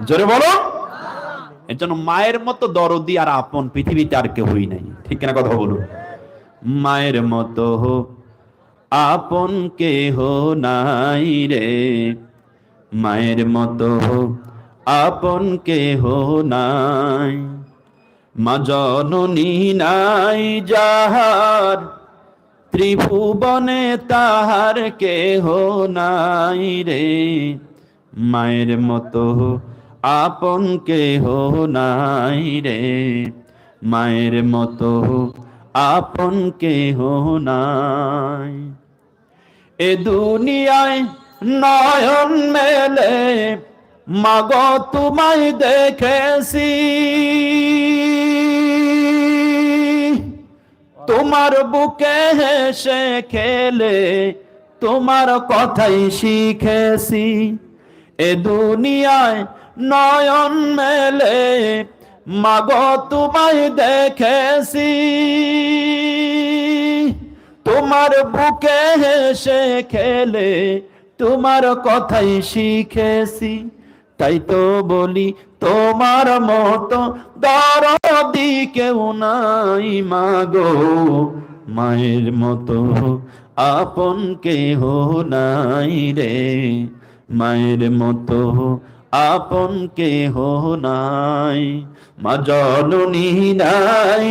জোরে বলো। এর জন্য মায়ের মতো দরদি আর আপন পৃথিবীতে আর কেউই নাই, ঠিক কিনা কথা বলুন। মায়ের মতো আপন কেহ নাই রে, মায়ের মতো আপন কেহ নাই। মা জননী নাই যাহার, ত্রিভুবনে তাহার কেহ নাই রে, মায়ের মতো আপন কেহ নাই রে, মায়ের মতো আপন কেহ নাই। এ দুনিয়ায় নয়ন মেলে মাগো তোমায় দেখেছি, তোমার বুকে হেসে খেলে তোমার কথাই শিখেছি। এ দুনিয়ায় নয়ন মেলে মাগো তোমায় দেখেছি, তোমার বুকে হেসে খেলে তোমার কথাই শিখেছি। তাই তো বলি তোমার মতো দরদি কেউ নাই মাগো, মায়ের মতো আপন কেহ নাই রে, মায়ের মতো আপন কেহ নাই। মা জননী নাই